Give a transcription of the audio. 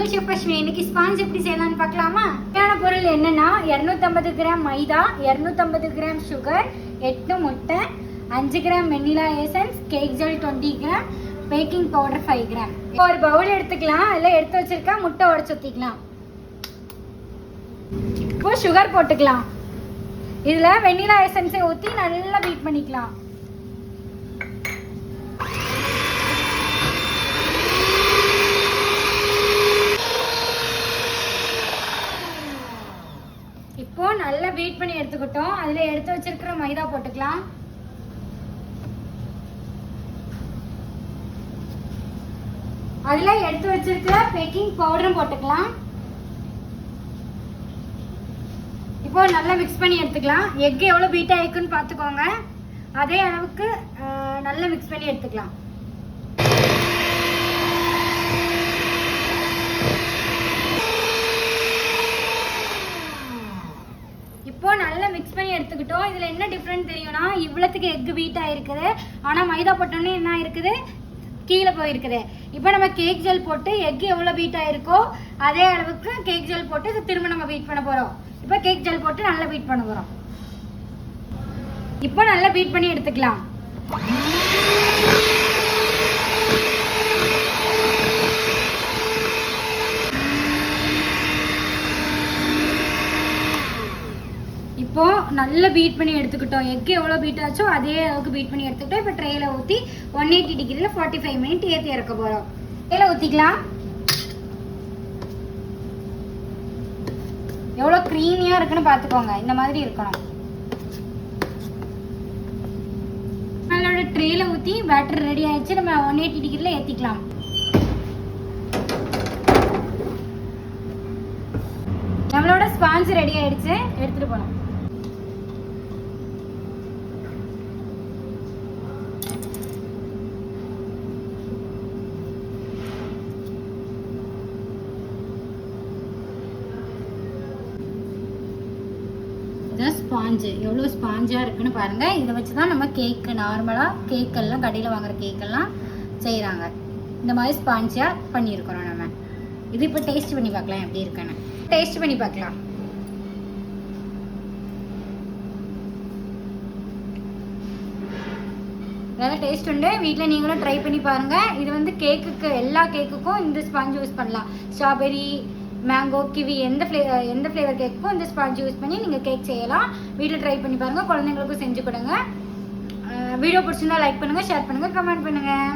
உங்கள் ஷெஃப் அஸ்வினி. இன்னைக்கு ஸ்பாஞ்ச் எப்படி செய்யலாம்னு பார்க்கலாமா? தேவையான பொருள் என்னன்னா 250 கிராம் மைதா, 250 கிராம் சுகர், 8 முட்டை, 5 gram vanilla essence, cake gel 20 gram, baking powder 5 gram. ஒரு பவுல் எடுத்துக்கலாம். அதில் எடுத்து வச்சிருக்கா முட்டை உடச்சு ஊற்றிக்கலாம். இப்போ சுகர் போட்டுக்கலாம். இதில் வெண்ணிலா எசன்ஸை ஊற்றி நல்லா பீட் பண்ணிக்கலாம். இப்போ நல்லா பீட் பண்ணி எடுத்துக்கிட்டோம். அதில் எடுத்து வச்சிருக்கிற மைதா போட்டுக்கலாம். அதில் எடுத்து வச்சிருக்கிற பேக்கிங் பவுடரும் போட்டுக்கலாம். இப்போ நல்லா மிக்ஸ் பண்ணி எடுத்துக்கலாம். எக் எவ்வளோ பீட் ஆகிக்குன்னு பார்த்துக்கோங்க. அதே அளவுக்கு நல்லா மிக்ஸ் பண்ணி எடுத்துக்கலாம். இப்போ நல்லா மிக்ஸ் பண்ணி எடுத்துக்கிட்டோம். இதில் என்ன டிஃப்ரெண்ட் தெரியும்னா, இவ்வளோத்துக்கு எக் பீட் ஆகிருக்குது, ஆனால் மைதா போட்டோன்னே என்ன ஆயிருக்குது, கீழே போயிருக்குது. இப்போ நம்ம கேக் ஜெல் போட்டு எக் எவ்வளோ பீட் ஆயிருக்கோ அதே அளவுக்கு கேக் ஜெல் போட்டு திரும்ப நம்ம பீட் பண்ண போகிறோம். இப்போ கேக் ஜெல் போட்டு நல்லா பீட் பண்ண போகிறோம். இப்போ நல்லா பீட் பண்ணி எடுத்துக்கலாம். இப்போ நல்லா பீட் பண்ணி எடுத்துக்கிட்டோம். எக் எவ்வளோ பீட் ஆச்சோ அதே அளவுக்கு பீட் பண்ணி எடுத்துக்கிட்டோம். இப்போ ட்ரேயில் ஊற்றி 180 டிகிரியில் 45 மினிட் ஏற்றி இறக்க போகிறோம். ட்ரேயில் ஊற்றிக்கலாம். எவ்வளோ க்ரீமியாக இருக்குன்னு பார்த்துக்கோங்க. இந்த மாதிரி இருக்கணும். நம்மளோட ட்ரேயில் ஊற்றி பேட்டர் ரெடி ஆயிடுச்சு. நம்ம 180 டிகிரியில் ஏற்றிக்கலாம். நம்மளோட ஸ்பாஞ்ச் ரெடி ஆயிடுச்சு. எடுத்துகிட்டு போகலாம். ஸ்பாஞ்சு எவ்வளோ ஸ்பாஞ்சாக இருக்குன்னு பாருங்கள். இதை வச்சு தான் நம்ம கேக்கு நார்மலாக கேக்கெல்லாம் கடையில் வாங்குற கேக்கெல்லாம் செய்கிறாங்க. இந்த மாதிரி ஸ்பாஞ்சாக பண்ணியிருக்கிறோம் நம்ம. இது இப்போ டேஸ்ட் பண்ணி பார்க்கலாம் எப்படி இருக்குன்னு. டேஸ்ட் பண்ணி பார்க்கலாம். நல்லா டேஸ்ட் உண்டு. வீட்டில் நீங்களும் ட்ரை பண்ணி பாருங்கள். இது வந்து கேக்குக்கு எல்லா கேக்குக்கும் இந்த ஸ்பாஞ்ச் யூஸ் பண்ணலாம். ஸ்ட்ராபெரி, மேங்கோ, கிவி எந்த ஃப்ளேவர் கேக்குக்கும் இந்த ஸ்பாஞ்ச் யூஸ் பண்ணி நீங்கள் கேக் செய்யலாம். வீட்டில் ட்ரை பண்ணி பாருங்கள். குழந்தைங்களுக்கும் செஞ்சு கொடுங்க. வீடியோ பிடிச்சிருந்தா லைக் பண்ணுங்கள், ஷேர் பண்ணுங்கள், கமெண்ட் பண்ணுங்கள்.